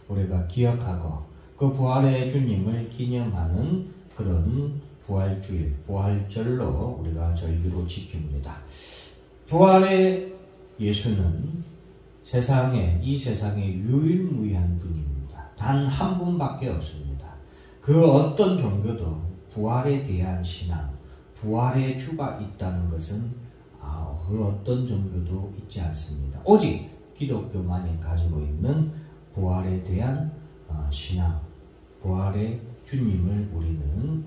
우리가 기억하고 그 부활의 주님을 기념하는 그런 부활주일, 부활절로 우리가 절기로 지킵니다. 부활의 예수는 이 세상에 유일무이한 분입니다. 단 한 분밖에 없습니다. 그 어떤 종교도 부활에 대한 신앙, 부활의 주가 있다는 것은 그 어떤 종교도 있지 않습니다. 오직 기독교만이 가지고 있는 부활에 대한 신앙, 부활의 주님을 우리는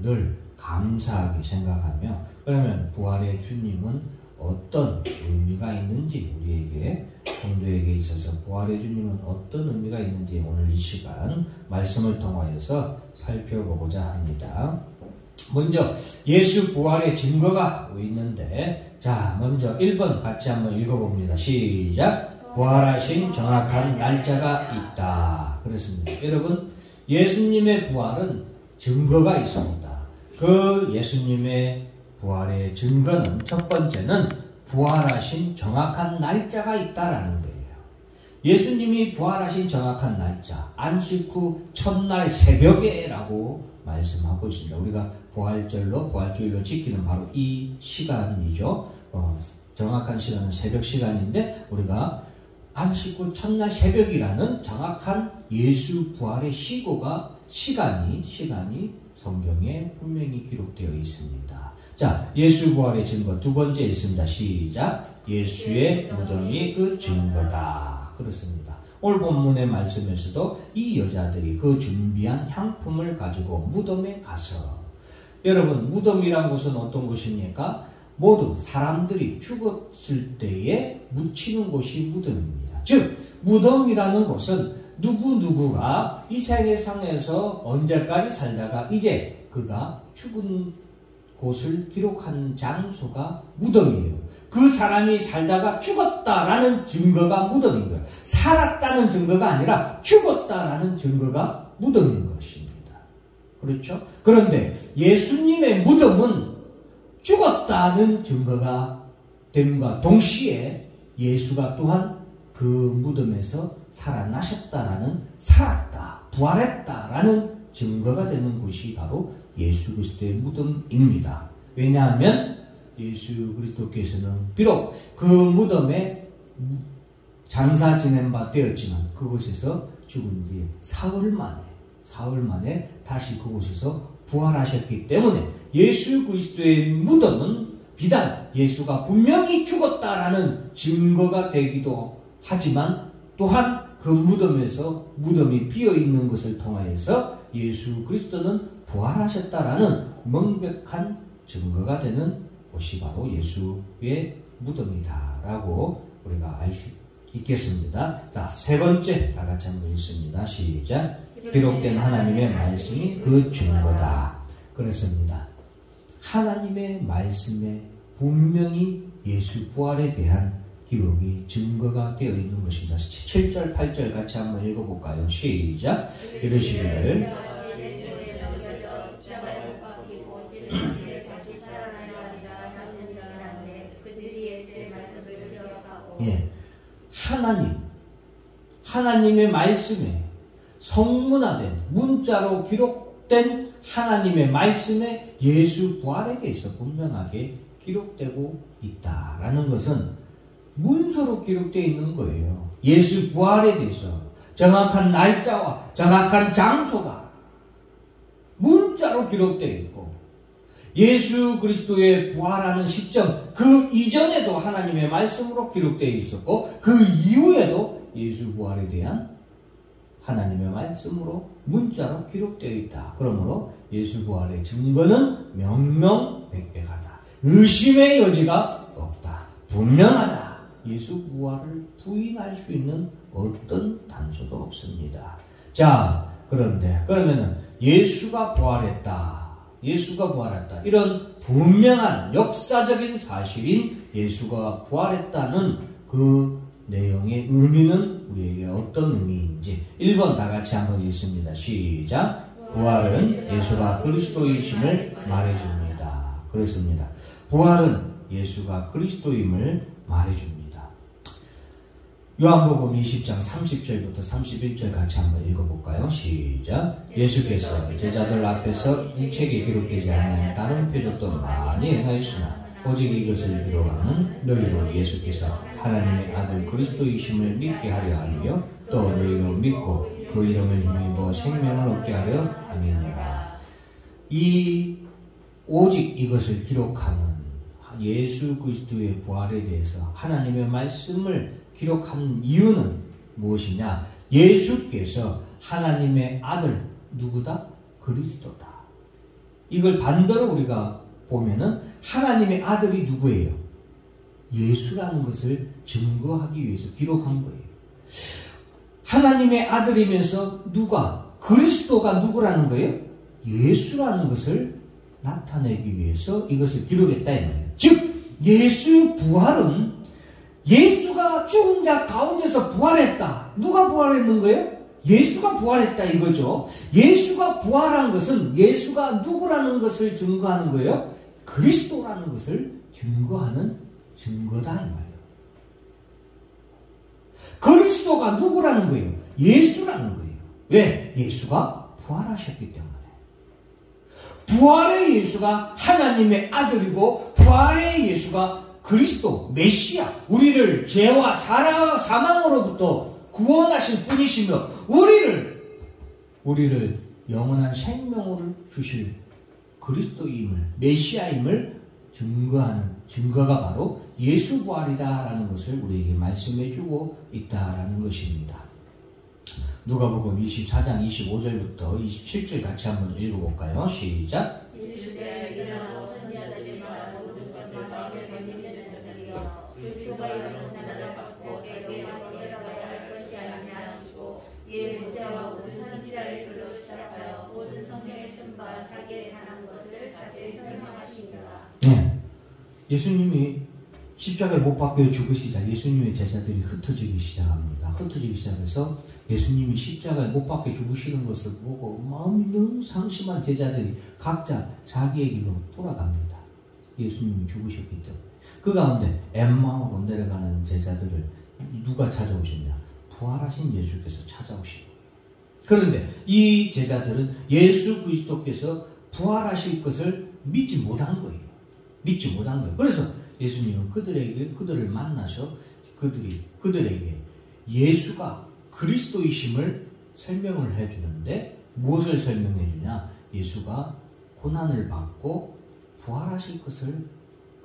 늘 감사하게 생각하며, 그러면 부활의 주님은 어떤 의미가 있는지, 우리에게 성도에게 있어서 부활의 주님은 어떤 의미가 있는지 오늘 이 시간 말씀을 통하여서 살펴보고자 합니다. 먼저 예수 부활의 증거가 있는데, 자 먼저 1번 같이 한번 읽어봅니다. 시작. 부활하신 정확한 날짜가 있다. 그렇습니다. 여러분, 예수님의 부활은 증거가 있습니다. 그 예수님의 부활의 증거는, 첫 번째는 부활하신 정확한 날짜가 있다라는 거예요. 예수님이 부활하신 정확한 날짜, 안식 후 첫날 새벽에라고 말씀하고 있습니다. 우리가 부활절로, 부활주일로 지키는 바로 이 시간이죠. 정확한 시간은 새벽 시간인데, 우리가 안식 후 첫날 새벽이라는 정확한 예수 부활의 시간이 성경에 분명히 기록되어 있습니다. 자, 예수 부활의 증거 두 번째 있습니다. 시작. 예수의 무덤이 그 증거다. 그렇습니다. 오늘 본문의 말씀에서도 이 여자들이 그 준비한 향품을 가지고 무덤에 가서, 여러분, 무덤이란 곳은 어떤 곳입니까? 모두 사람들이 죽었을 때에 묻히는 곳이 무덤입니다. 즉, 무덤이라는 곳은 누구누구가 이 세상에서 언제까지 살다가 이제 그가 죽은 곳을 기록하는 장소가 무덤이에요. 그 사람이 살다가 죽었다라는 증거가 무덤인 거예요. 살았다는 증거가 아니라 죽었다라는 증거가 무덤인 것입니다. 그렇죠? 그런데 예수님의 무덤은 죽었다는 증거가 됨과 동시에 예수가 또한 그 무덤에서 살았다, 부활했다라는 증거가 되는 곳이 바로 예수 그리스도의 무덤입니다. 왜냐하면 예수 그리스도께서는 비록 그 무덤에 장사 지낸 바 되었지만 그곳에서 죽은 뒤에 사흘 만에 다시 그곳에서 부활하셨기 때문에 예수 그리스도의 무덤은 비단 예수가 분명히 죽었다라는 증거가 되기도 하지만, 또한 그 무덤이 비어있는 것을 통하여서 예수 그리스도는 부활하셨다라는 명백한 증거가 되는 곳이 바로 예수의 무덤이다라고 우리가 알 수 있겠습니다. 자, 세 번째 다 같이 한번 읽습니다. 시작. 기록된 하나님의 말씀이 그 증거다. 그렇습니다. 하나님의 말씀에 분명히 예수 부활에 대한 기록이 증거가 되어 있는 것입니다. 7절, 8절 같이 한번 읽어볼까요? 시작. 이르시기를 예, 하나님의 말씀에 성문화된 문자로 기록된 하나님의 말씀에 예수 부활에 대해서 분명하게 기록되고 있다라는 것은 문서로 기록되어 있는 거예요. 예수 부활에 대해서 정확한 날짜와 정확한 장소가 문자로 기록되어 있고, 예수 그리스도의 부활하는 시점 그 이전에도 하나님의 말씀으로 기록되어 있었고, 그 이후에도 예수 부활에 대한 하나님의 말씀으로 문자로 기록되어 있다. 그러므로 예수 부활의 증거는 명명백백하다. 의심의 여지가 없다. 분명하다. 예수 부활을 부인할 수 있는 어떤 단서도 없습니다. 자, 그러면은 예수가 부활했다, 이런 분명한 역사적인 사실인 예수가 부활했다는 그 내용의 의미는 우리에게 어떤 의미인지 1번 다 같이 한번 읽습니다. 시작. 부활은 예수가 그리스도이심을 말해줍니다. 그렇습니다. 부활은 예수가 그리스도임을 말해줍니다. 요한복음 20장 30절부터 31절 같이 한번 읽어볼까요? 시작. 예수께서 제자들 앞에서 책에 기록되지 않은 다른 표적도 많이 행하였으나 오직 이것을 기록하는 너희로 예수께서 하나님의 아들 그리스도이심을 믿게 하려 하며 또 너희로 믿고 그 이름을 힘입어 생명을 얻게 하려 함이니라. 오직 이것을 기록하는 예수 그리스도의 부활에 대해서 하나님의 말씀을 기록한 이유는 무엇이냐? 예수께서 하나님의 아들 누구다? 그리스도다. 이걸 반대로 우리가 보면은 하나님의 아들이 누구예요? 예수라는 것을 증거하기 위해서 기록한 거예요. 하나님의 아들이면서 누가? 그리스도가 누구라는 거예요? 예수라는 것을 나타내기 위해서 이것을 기록했다 이 말이에요. 즉 예수 부활은 예수가 죽은 자 가운데서 부활했다. 누가 부활했는 거예요? 예수가 부활했다 이거죠. 예수가 부활한 것은 예수가 누구라는 것을 증거하는 거예요. 그리스도라는 것을 증거하는 증거다 이 말이에요. 그리스도가 누구라는 거예요? 예수라는 거예요. 왜? 예수가 부활하셨기 때문에. 부활의 예수가 하나님의 아들이고 부활의 예수가 그리스도, 메시아, 우리를 죄와 사망으로부터 구원하실 분이시며 우리를 영원한 생명을 주실 그리스도임을, 메시아임을 증거하는 증거가 바로 예수 부활이다라는 것을 우리에게 말씀해 주고 있다라는 것입니다. 누가복음 24장 25절부터 27절 같이 한번 읽어볼까요? 시작. 그리스도가 이런 나라를 받고 자기의 왕으로 내려가야 할 것이 아니냐 하시고 이에 모세와 모든 선지자를 불러 시작하여 모든 성경에 쓴 바 자기에 관한 것을 자세히 설명하시니라. 네. 예수님이 십자가에 못 박혀 죽으시자 예수님의 제자들이 흩어지기 시작합니다. 흩어지기 시작해서 예수님이 십자가에 못 박혀 죽으시는 것을 보고 마음이 너무 상심한 제자들이 각자 자기의 길로 돌아갑니다. 예수님이 죽으셨기 때문에. 그 가운데 엠마오로 내려가는 제자들을 누가 찾아오셨냐? 부활하신 예수께서 찾아오시고. 그런데 이 제자들은 예수 그리스도께서 부활하실 것을 믿지 못한 거예요. 믿지 못한 거예요. 그래서 예수님은 그들을 만나서 그들에게 예수가 그리스도이심을 설명을 해주는데 무엇을 설명해 주냐? 예수가 고난을 받고 부활하실 것을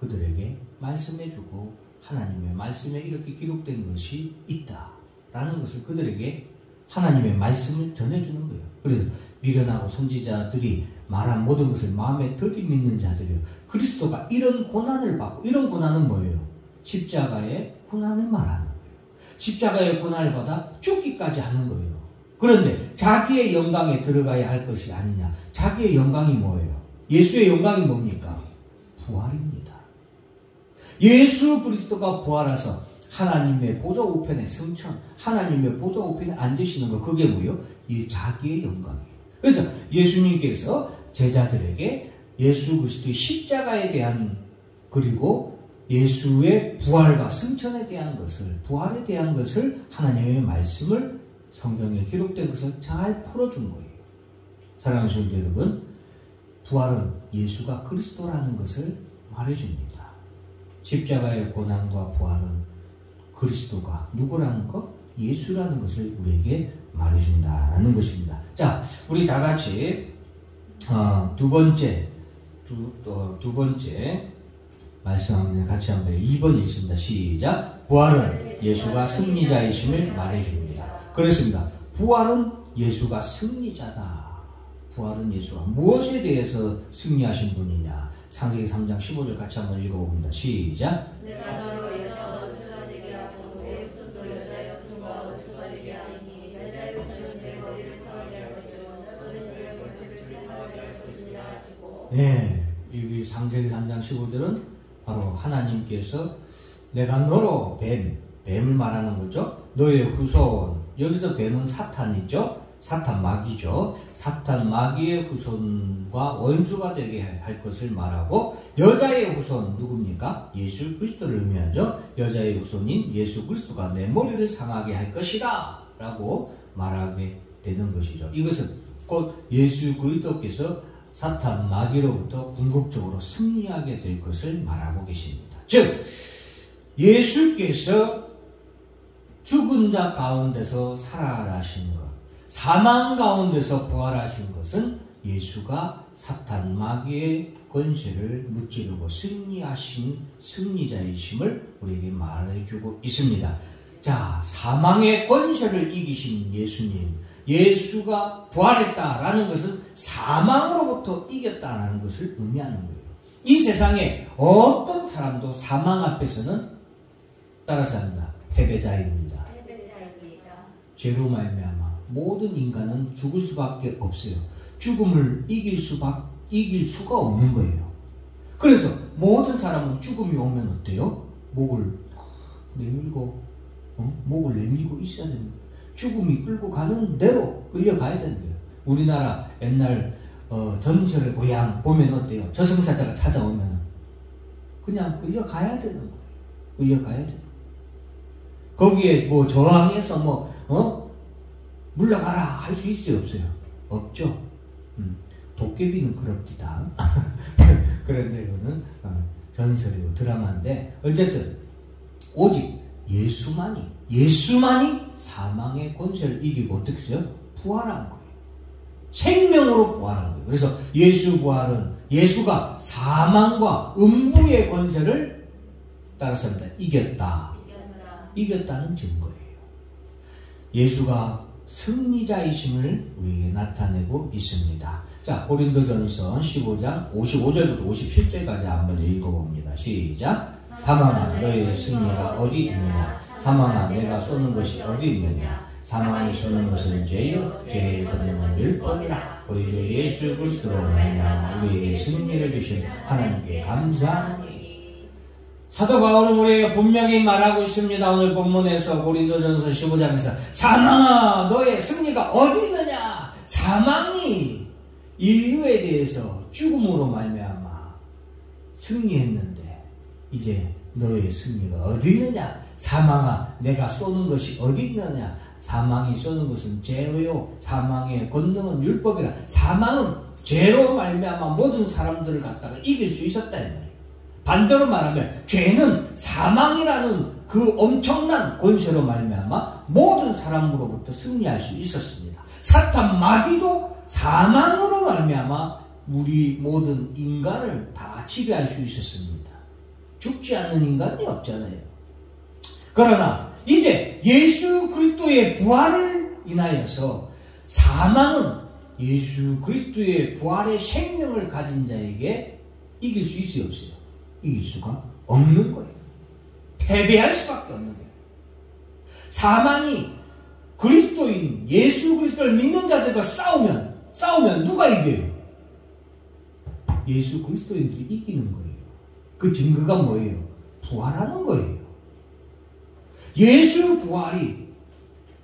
그들에게 말씀해주고 하나님의 말씀에 이렇게 기록된 것이 있다라는 것을 그들에게 하나님의 말씀을 전해주는 거예요. 그래서 미련하고 선지자들이 말한 모든 것을 마음에 더디 믿는 자들이요. 그리스도가 이런 고난을 받고, 이런 고난은 뭐예요? 십자가의 고난을 말하는 거예요. 십자가의 고난을 받아 죽기까지 하는 거예요. 그런데 자기의 영광에 들어가야 할 것이 아니냐. 자기의 영광이 뭐예요? 예수의 영광이 뭡니까? 부활입니다. 예수 그리스도가 부활해서 하나님의 보좌 우편에 승천, 하나님의 보좌 우편에 앉으시는 거, 그게 뭐예요? 이 자기의 영광이에요. 그래서 예수님께서 제자들에게 예수 그리스도의 십자가에 대한, 그리고 예수의 부활과 승천에 대한 것을, 부활에 대한 것을 하나님의 말씀을 성경에 기록된 것을 잘 풀어준 거예요. 사랑하는 성도 여러분, 부활은 예수가 그리스도라는 것을 말해줍니다. 십자가의 고난과 부활은 그리스도가 누구라는 것? 예수라는 것을 우리에게 말해준다라는 것입니다. 자, 우리 다 같이 두 번째 말씀 같이 한번 2번에 있습니다. 시작. 부활은 예수가 승리자이심을 말해줍니다. 그렇습니다. 부활은 예수가 승리자다. 부활은 예수가 무엇에 대해서 승리하신 분이냐? 창세기 3장 15절 같이 한번 읽어봅니다. 시작. 내가 너로 여자와 원수가 되게 하고 내 육손도 여자의 육손과 원수가 되게 하니 여자의 육손은 내 머리를 상하게 할 것이요 너는 내 골격을 상하게 할 것이니라 하시고. 네, 여기 창세기 3장 15절은 바로 하나님께서 내가 너로 뱀을 말하는 거죠. 너의 후손, 여기서 뱀은 사탄이죠. 사탄 마귀죠. 사탄 마귀의 후손과 원수가 되게 할 것을 말하고, 여자의 후손 누굽니까? 예수 그리스도를 의미하죠. 여자의 후손인 예수 그리스도가 내 머리를 상하게 할 것이다 라고 말하게 되는 것이죠. 이것은 곧 예수 그리스도께서 사탄 마귀로부터 궁극적으로 승리하게 될 것을 말하고 계십니다. 즉 예수께서 죽은 자 가운데서 살아나신 것, 사망 가운데서 부활하신 것은 예수가 사탄 마귀의 권세를 무찌르고 승리하신 승리자이심을 우리에게 말해주고 있습니다. 자, 사망의 권세를 이기신 예수님, 예수가 부활했다라는 것은 사망으로부터 이겼다라는 것을 의미하는 거예요. 이 세상에 어떤 사람도 사망 앞에서는 따라서 합니다. 패배자입니다. 죄로 말미암아 모든 인간은 죽을 수밖에 없어요. 죽음을 이길 수가 없는 거예요. 그래서 모든 사람은 죽음이 오면 어때요? 목을 내밀고 있어야 되는 거예요. 죽음이 끌고 가는 대로 끌려가야 되는 거예요. 우리나라 옛날 전설의 고향 보면 어때요? 저승사자가 찾아오면 그냥 끌려가야 되는 거예요. 끌려가야 돼요. 거기에 뭐 저항해서 물러가라 할 수 있어요, 없어요? 없죠. 도깨비는 그렇디다. 그런데 이거는 전설이고 드라마인데, 어쨌든 오직 예수만이 사망의 권세를 이기고 어떻게 했어요? 부활한 거예요. 생명으로 부활한 거예요. 그래서 예수 부활은 예수가 사망과 음부의 권세를 따라서 이겼다는 증거예요. 예수가 승리자이심을 우리에게 나타내고 있습니다. 자, 고린도전서 15장 55절부터 57절까지 한번 읽어봅니다. 시작. 사망아 너의 승리가 어디 있느냐? 사망아 내가 쏘는 것이 어디 있느냐? 사망이 쏘는 것은 죄요, 죄의 권능은 율법이라. 우리 주 예수 그리스도로 말미암아 우리에게 승리를 주신 하나님께 감사하니. 사도 바울은 우리에게 분명히 말하고 있습니다. 오늘 본문에서 고린도전서 15장에서 사망아 너의 승리가 어디 있느냐? 사망이 인류에 대해서 죽음으로 말미암아 승리했는데 이제 너의 승리가 어디 있느냐? 사망아 내가 쏘는 것이 어디 있느냐? 사망이 쏘는 것은 죄요, 사망의 권능은 율법이라. 사망은 죄로 말미암아 모든 사람들을 갖다가 이길 수 있었다 이 말이에요. 반대로 말하면 죄는 사망이라는 그 엄청난 권세로 말미암아 모든 사람으로부터 승리할 수 있었습니다. 사탄 마귀도 사망으로 말미암아 우리 모든 인간을 다 지배할 수 있었습니다. 죽지 않는 인간이 없잖아요. 그러나 이제 예수 그리스도의 부활을 인하여서 사망은 예수 그리스도의 부활의 생명을 가진 자에게 이길 수 있어요, 없어요? 이길 수가 없는 거예요. 패배할 수밖에 없는 거예요. 사망이 그리스도인 예수 그리스도를 믿는 자들과 싸우면 누가 이겨요? 예수 그리스도인들이 이기는 거예요. 그 증거가 뭐예요? 부활하는 거예요. 예수 부활이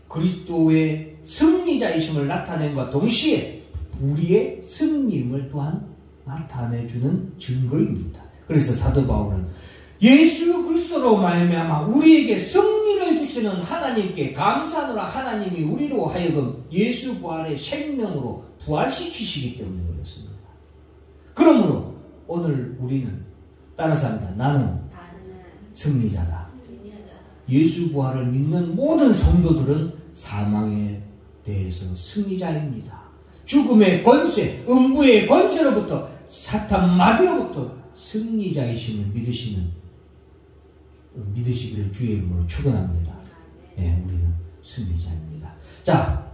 그리스도의 승리자이심을 나타낸과 동시에 우리의 승리임을 또한 나타내주는 증거입니다. 그래서 사도 바울은 예수 그리스도로 말미암아 우리에게 승리를 주시는 하나님께 감사하노라. 하나님이 우리로 하여금 예수 부활의 생명으로 부활시키시기 때문에 그렇습니다. 그러므로 오늘 우리는 따라서 합니다. 나는 승리자다. 예수 부활을 믿는 모든 성도들은 사망에 대해서 승리자입니다. 죽음의 권세, 음부의 권세로부터, 사탄 마귀로부터 승리자이심을 믿으시기를 주의 이름으로 축원합니다. 네, 우리는 승리자입니다. 자,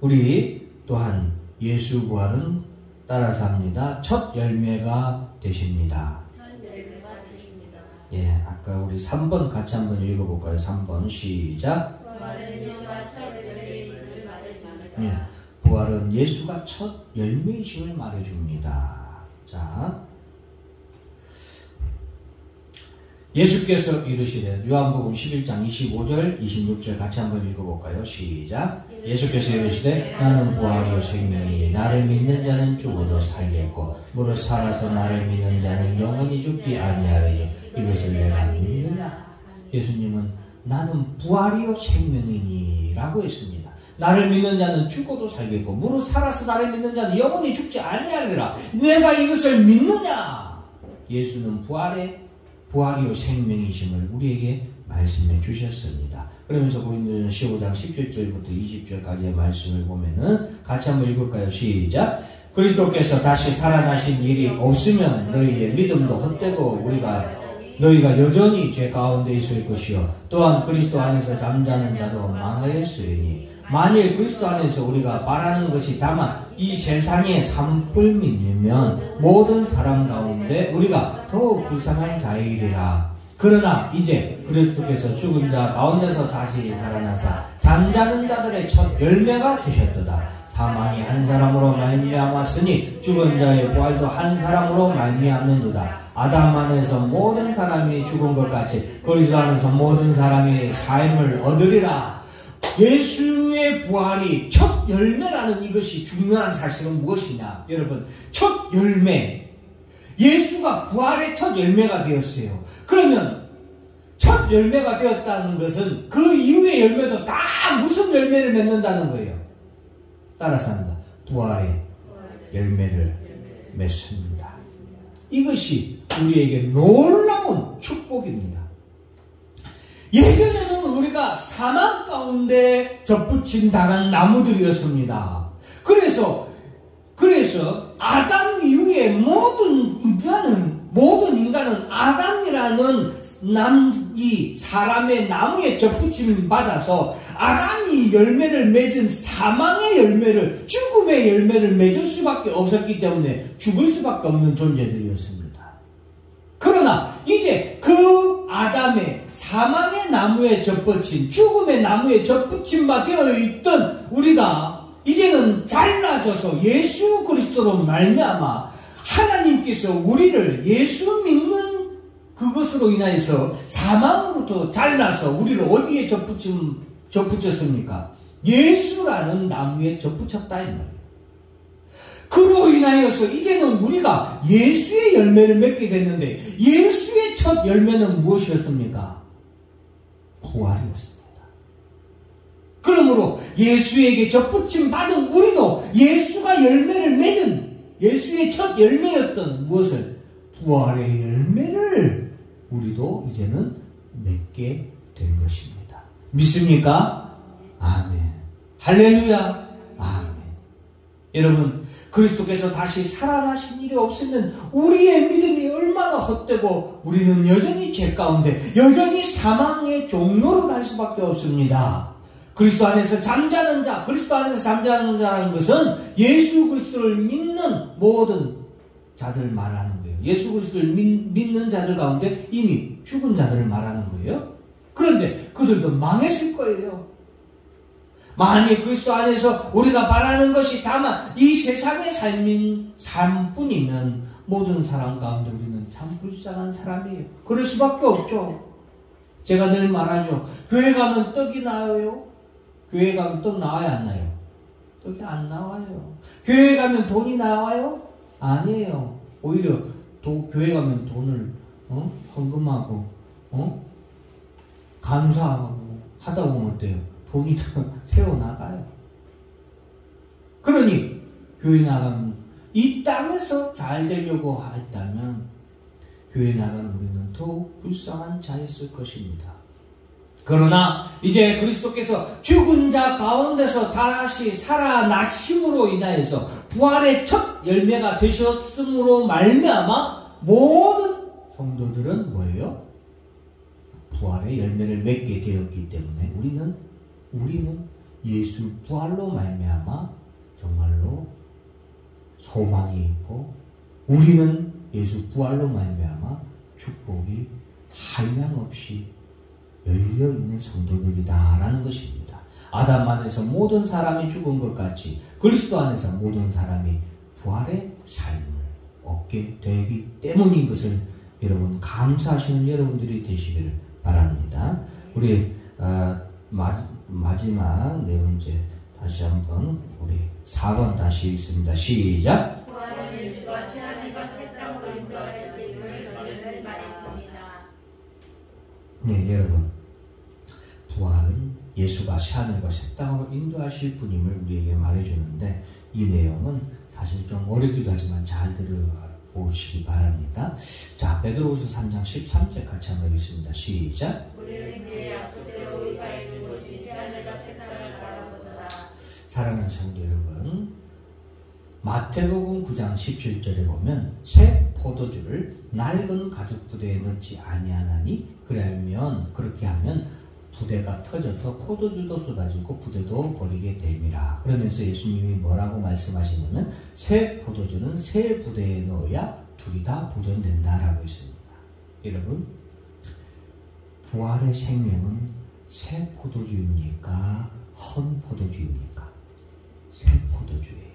우리 또한 예수 부활은 따라서 합니다. 첫 열매가 되십니다. 예, 아까 우리 3번 같이 한번 읽어볼까요? 3번 시작. 예, 부활은 예수가 첫 열매이심을 말해줍니다. 자, 예수께서 이르시되, 요한복음 11장 25절 26절 같이 한번 읽어볼까요? 시작. 예수께서 이르시되 나는 부활이요 생명이니 나를 믿는 자는 죽어도 살겠고 무릇 살아서 나를 믿는 자는 영원히 죽지 아니하리니 이것을 내가 믿느냐. 예수님은 나는 부활이요 생명이니 라고 했습니다. 나를 믿는 자는 죽어도 살겠고 무릇 살아서 나를 믿는 자는 영원히 죽지 아니하리라. 내가 이것을 믿느냐. 예수는 부활이요 생명이심을 우리에게 말씀해 주셨습니다. 그러면서 고린도전서 15장 17절부터 20절까지의 말씀을 보면은 같이 한번 읽을까요? 시작. 그리스도께서 다시 살아나신 일이 없으면 너희의 믿음도 헛되고 너희가 여전히 죄 가운데 있을 것이요 또한 그리스도 안에서 잠자는 자도 망하였으리니 만일 그리스도 안에서 우리가 바라는 것이 다만 이 세상의 산불민이면 모든 사람 가운데 우리가 더욱 불쌍한 자이리라. 그러나 이제 그리스도께서 죽은 자 가운데서 다시 살아나사 잠자는 자들의 첫 열매가 되셨도다. 사망이 한 사람으로 말미암았으니 죽은 자의 부활도 한 사람으로 말미암는도다. 아담 안에서 모든 사람이 죽은 것 같이 그리스도 안에서 모든 사람이 삶을 얻으리라. 예수의 부활이 첫 열매라는 이것이 중요한 사실은 무엇이냐? 여러분, 첫 열매. 예수가 부활의 첫 열매가 되었어요. 그러면 첫 열매가 되었다는 것은 그 이후의 열매도 다 무슨 열매를 맺는다는 거예요? 따라서 합니다. 부활의 열매를 맺습니다. 이것이 우리에게 놀라운 축복입니다. 예전에는 우리가 사망 가운데 접붙임 당한 나무들이었습니다. 그래서 아담 이후에 모든 인간은 아담이라는 사람의 나무에 접붙임을 받아서 아담이 열매를 맺은 사망의 열매를, 죽음의 열매를 맺을 수밖에 없었기 때문에 죽을 수밖에 없는 존재들이었습니다. 그러나 이제 그 아담의 사망의 나무에 접붙임, 죽음의 나무에 접붙임 바 되어 있던 우리가 이제는 잘라져서 예수 그리스도로 말미암아 하나님께서 우리를 예수 믿는 그것으로 인하여서 사망으로부터 잘라서 우리를 어디에 접붙였습니까? 예수라는 나무에 접붙였다 이 말이에요. 그로 인하여서 이제는 우리가 예수의 열매를 맺게 됐는데 예수의 첫 열매는 무엇이었습니까? 부활이었습니다. 그러므로 예수에게 접붙임 받은 우리도 예수가 열매를 맺은 예수의 첫 열매였던 무엇을? 부활의 열매를 우리도 이제는 맺게 된 것입니다. 믿습니까? 아멘. 할렐루야. 아멘. 여러분, 그리스도께서 다시 살아나신 일이 없으면 우리의 믿음이 얼마나 헛되고 우리는 여전히 죄 가운데 여전히 사망의 종로로 갈 수밖에 없습니다. 그리스도 안에서 잠자는 자, 그리스도 안에서 잠자는 자라는 것은 예수 그리스도를 믿는 모든 자들을 말하는 거예요. 예수 그리스도를 믿는 자들 가운데 이미 죽은 자들을 말하는 거예요. 그런데 그들도 망했을 거예요. 만일 그리스도 안에서 우리가 바라는 것이 다만 이 세상의 삶뿐이면 모든 사람 가운데 우리는 참 불쌍한 사람이에요. 그럴 수밖에 없죠. 제가 늘 말하죠. 교회 가면 떡이 나와요? 교회 가면 떡 나와요, 안 나요? 떡이 안 나와요. 교회 가면 돈이 나와요? 아니에요. 오히려 교회 가면 돈을 헌금하고 감사하고 하다 보면 어때요? 돈이 더 새어나가요. 그러니 교회 나가면 이 땅에서 잘 되려고 했다면 교회 나가는 우리는 더욱 불쌍한 자였을 것입니다. 그러나 이제 그리스도께서 죽은 자 가운데서 다시 살아나심으로 인하여서 부활의 첫 열매가 되셨음으로 말미암아 모든 성도들은 뭐예요? 부활의 열매를 맺게 되었기 때문에 우리는 예수 부활로 말미암아 정말로 소망이 있고 우리는 예수 부활로 말미암아 축복이 한량없이 열려있는 성도들이다라는 것입니다. 아담 안에서 모든 사람이 죽은 것 같이 그리스도 안에서 모든 사람이 부활의 삶을 얻게 되기 때문인 것을 여러분 감사하시는 여러분들이 되시기를 바랍니다. 우리 마지막 네 번째 다시 한번 우리 4번 다시 읽습니다. 시작. 부활은 예수가 새하늘과 새 땅으로 인도하심을 너희는 말해줍니다. 네, 여러분. 부활은 예수가 새하늘과 새 땅으로 인도하실 분임을 우리에게 말해주는데 이 내용은 사실 좀 어렵기도 하지만 잘 들어보시기 바랍니다. 자, 베드로후서 3장 13절 같이 한번 읽습니다. 시작. 우리는 그의 약속대로 우리가 있는 곳이 새하늘과 새 땅을 바라보더라. 사랑하는 성도 여러분, 마태복음 9장 17절에 보면 새 포도주를 낡은 가죽 부대에 넣지 아니하나니 그렇게 하면 부대가 터져서 포도주도 쏟아지고 부대도 버리게 됨이라. 그러면서 예수님이 뭐라고 말씀하시냐면 새 포도주는 새 부대에 넣어야 둘이 다 보존된다라고 했습니다. 여러분, 부활의 생명은 새 포도주입니까? 헌 포도주입니까? 새 포도주예요.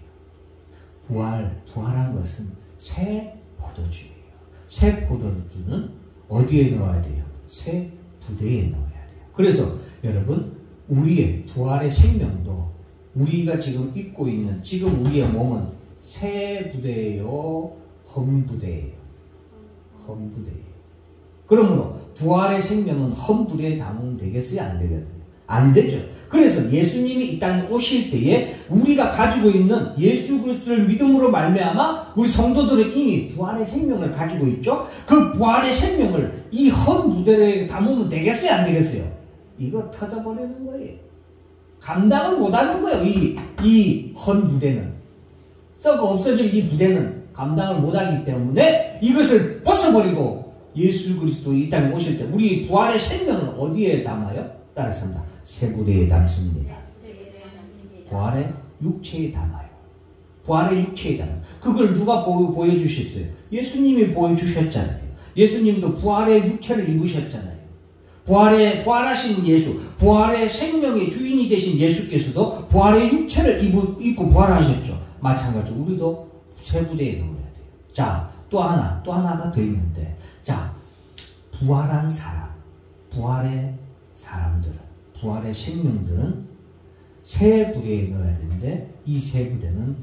부활한 것은 새 포도주예요. 새 포도주는 어디에 넣어야 돼요? 새 부대에 넣어야 돼요. 그래서 여러분, 우리의 부활의 생명도 우리가 지금 입고 있는 지금 우리의 몸은 새 부대예요? 헌 부대예요? 헌 부대예요. 그러므로 부활의 생명은 헌 부대에 담으면 되겠어요? 안 되겠어요? 안 되죠. 그래서 예수님이 이 땅에 오실 때에 우리가 가지고 있는 예수 그리스도를 믿음으로 말미암아 우리 성도들은 이미 부활의 생명을 가지고 있죠. 그 부활의 생명을 이 헌 부대에 담으면 되겠어요? 안 되겠어요? 이거 터져버리는 거예요. 감당을 못하는 거예요. 이 헌 부대는. 썩어 없어질 이 부대는 감당을 못하기 때문에 이것을 벗어버리고 예수 그리스도 이 땅에 오실 때 우리 부활의 생명을 어디에 담아요? 따라서입니다. 새 부대에 담습니다. 부활의 육체에 담아요. 부활의 육체에 담아요. 그걸 누가 보여주셨어요? 예수님이 보여주셨잖아요. 예수님도 부활의 육체를 입으셨잖아요. 부활하신 예수, 부활의 생명의 주인이 되신 예수께서도 부활의 육체를 입고 부활하셨죠. 마찬가지로 우리도 새 부대에 넣어야 돼요. 자, 또 하나가 더 있는데, 자, 부활한 사람, 부활의 사람들은, 부활의 생명들은 새 부대에 넣어야 되는데, 이 새 부대는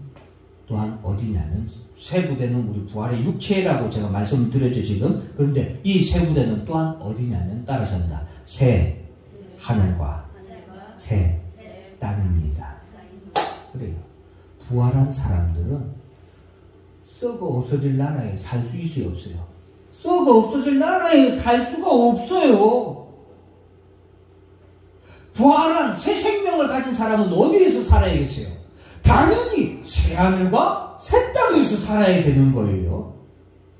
또한 어디냐면, 새 부대는 우리 부활의 육체라고 제가 말씀드렸죠, 지금. 그런데 이 새 부대는 또한 어디냐면, 따라서입니다. 새 하늘과 새 땅입니다. 그래요. 부활한 사람들은 썩어 없어질 나라에 살 수 있어요, 없어요? 썩어 없어질 나라에 살 수가 없어요. 부활한 새 생명을 가진 사람은 어디에서 살아야겠어요? 당연히 새 하늘과 새 땅에서 살아야 되는 거예요.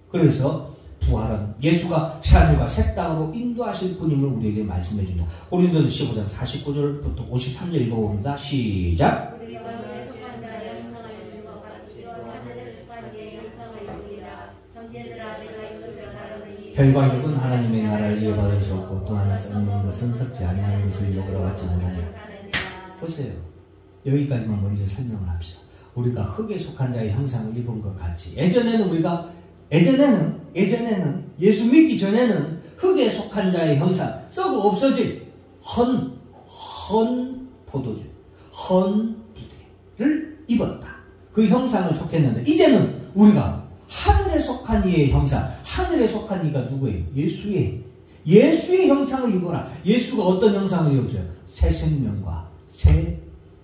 그래서 부활은 예수가 새 하늘과 새 땅으로 인도하실 분임을 우리에게 말씀해 줍니다. 고린도서 15장 49절부터 53절 읽어봅니다. 시작. 우리가 너의 속한 자의 형상을 입는 것 같이 하늘의 속한 이의 형상을 입으리라. 형제들아, 내가 이것을 가르니 혈과 육은 하나님의 나라를 이어받을 수 없고 또 하나 썩는 것은 썩지 아니하는 것을 이어보러 왔지 못하니라. 보세요. 여기까지만 먼저 설명을 합시다. 우리가 흙에 속한 자의 형상을 입은 것 같이 예전에는 예수 믿기 전에는 흙에 속한 자의 형상, 썩어 없어질 헌 포도주, 헌 부대를 입었다. 그 형상을 속했는데 이제는 우리가 하늘에 속한 이의 형상, 하늘에 속한 이가 누구예요? 예수의 형상을 입어라. 예수가 어떤 형상을 입었어요? 새 생명과 새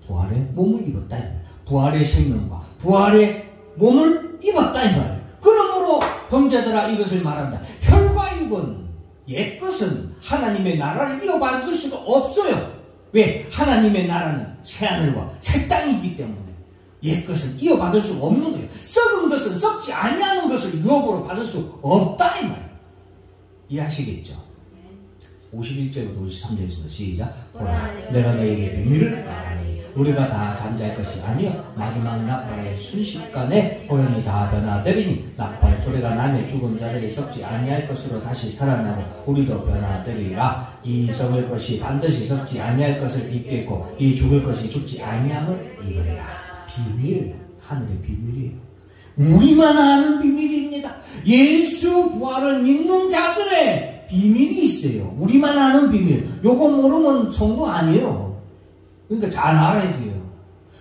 부활의 몸을 입었다. 부활의 생명과 부활의 몸을 입었다 이 말이에요. 그러므로 형제들아 이것을 말한다. 혈과 육은 옛것은 하나님의 나라를 이어받을 수가 없어요. 왜? 하나님의 나라는 새하늘과 새 땅이기 때문에 옛것은 이어받을 수가 없는 거예요. 썩은 것은 썩지 아니하는 것을 유업으로 받을 수 없다 이 말이에요. 이해하시겠죠? 51절부터 53절에서 시작. 보라, 내가 너에게 비밀을 말하노니 우리가 다 잠잘 것이 아니요 마지막 나팔의 순식간에 호련이 다 변화되리니 나팔 소리가 나며 죽은 자들이 썩지 아니할 것으로 다시 살아나고 우리도 변화되리라. 이 썩을 것이 반드시 썩지 아니할 것을 입겠고 이 죽을 것이 죽지 아니함을 입으리라. 비밀, 하늘의 비밀이에요. 우리만 아는 비밀입니다. 예수 부활을 믿는 자들의 비밀이 있어요. 우리만 아는 비밀. 요거 모르면 성도 아니에요. 그러니까 잘 알아야 돼요.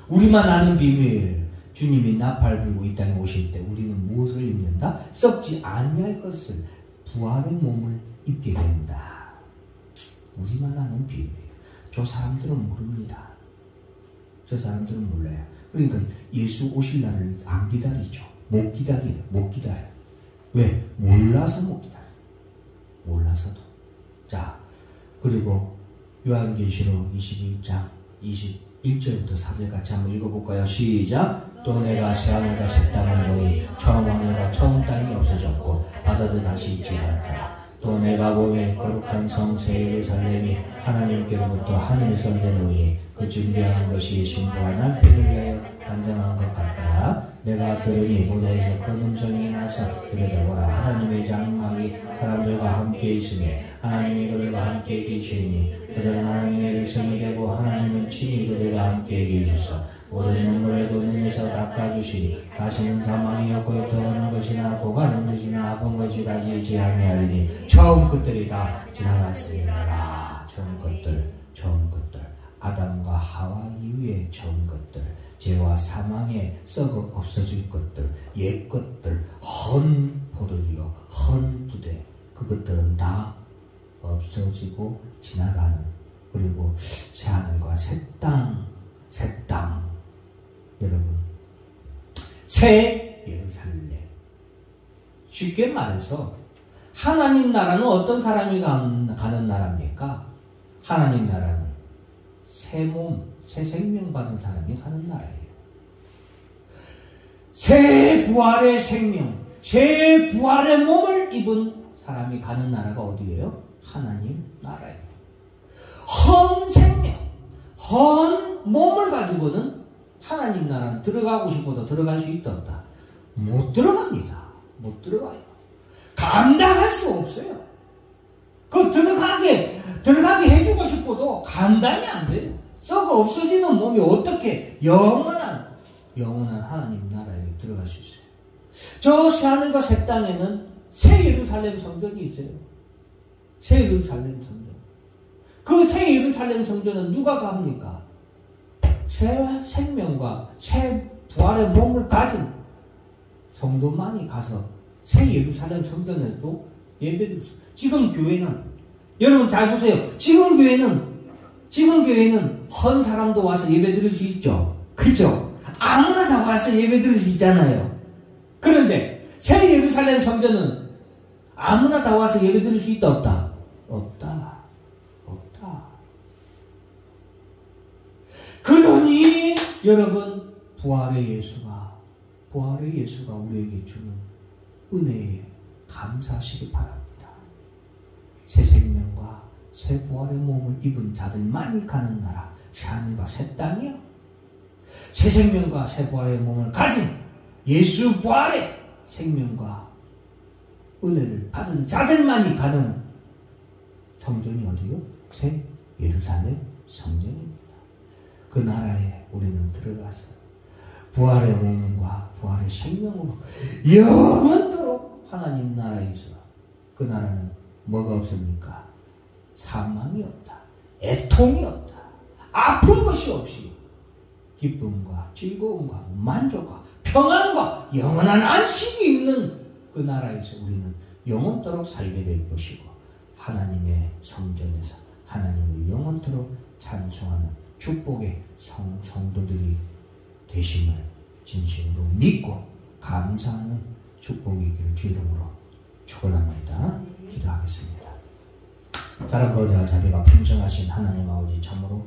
우리만 아는 비밀. 주님이 나팔 불고 이 땅에 오실 때 우리는 무엇을 입는다? 썩지 아니할 것을, 부활의 몸을 입게 된다. 우리만 아는 비밀. 저 사람들은 모릅니다. 저 사람들은 몰라요. 그러니까 예수 오실 날을 안 기다리죠. 못 기다려요. 못 기다려요. 왜? 몰라서 못 기다려요. 몰라서도. 자, 그리고 요한계시록 21장 21절부터 4절 같이 한번 읽어볼까요? 시작! 또 내가 새하늘과 새 땅을 보니 처음 하늘과 처음 땅이 없어졌고 바다도 다시 있지 않더라. 또 내가 보니 거룩한 성 새 예루살렘이 하나님께로부터 하늘에서 내려오니 그 준비한 것이 신부가 남편을 위하여 단장한 것 같더라. 내가 들으니 보좌에서 큰 음성이 나서 이르되 보라, 하나님의 장막이 사람들과 함께 있으며 하나님이 그들과 함께 계시니 그들은 하나님의 백성이 되고 하나님은 친히 그들과 함께 계셔서 모든 눈물을 눈에서 닦아주시니 다시는 사망이 없고 더하는 것이나 고가는 것이나 아픈 것이 다시 있지 아니하리니 처음 것들이 다 지나갔으니라. 처음 것들 아담과 하와 이후에 처음 것들, 죄와 사망에 썩어 없어질 것들, 옛 것들, 헌 포도주요, 헌 부대, 그것들은 다 없어지고 지나가는, 그리고 새하늘과 새 땅, 여러분, 새 예루살렘. 쉽게 말해서 하나님 나라는 어떤 사람이 가는 나라입니까? 하나님 나라는 새 몸, 새 생명 받은 사람이 가는 나라예요. 새 부활의 생명, 새 부활의 몸을 입은 사람이 가는 나라가 어디예요? 하나님 나라예요. 헌 생명, 헌 몸을 가지고는 하나님 나라는 들어가고 싶어도 들어갈 수 있다 없다? 못 들어갑니다. 못 들어가요. 감당할 수 없어요. 그 들어가게 해주고 싶어도 감당이 안 돼요. 썩어 없어지는 몸이 어떻게 영원한 하나님 나라에 들어갈 수 있어요. 저 새하늘과 새 땅에는 새 예루살렘 성전이 있어요. 새 예루살렘 성전. 그 새 예루살렘 성전은 누가 갑니까? 새 생명과 새 부활의 몸을 가진 성도만이 가서 새 예루살렘 성전에도 예배드리고 있어요. 지금 교회는, 여러분 잘 보세요. 지금 교회는 헌 사람도 와서 예배 드릴 수 있죠. 그죠? 아무나 다 와서 예배 드릴 수 있잖아요. 그런데 새 예루살렘 성전은 아무나 다 와서 예배 드릴 수 있다 없다? 없다. 그러니 여러분, 부활의 예수가 우리에게 주는 은혜에 감사하시기 바랍니다. 새 생명과 새 부활의 몸을 입은 자들만이 가는 나라, 새하늘과 새 땅이요. 새 생명과 새 부활의 몸을 가진 예수 부활의 생명과 은혜를 받은 자들만이 가는 성전이 어디요? 새 예루살렘 성전입니다. 그 나라에 우리는 들어가서 부활의 몸과 부활의 생명으로 영원토록 하나님 나라에서, 그 나라는 뭐가 없습니까? 사망이 없다. 애통이 없다. 아픈 것이 없이 기쁨과 즐거움과 만족과 평안과 영원한 안식이 있는 그 나라에서 우리는 영원토록 살게 될 것이고, 하나님의 성전에서 하나님을 영원토록 찬송하는 축복의 성도들이 되심을 진심으로 믿고 감사하는 축복이기를 주 이름으로 축원합니다. 기도하겠습니다. 사랑과 은혜와 자비가 풍성하신 하나님 아버지, 참으로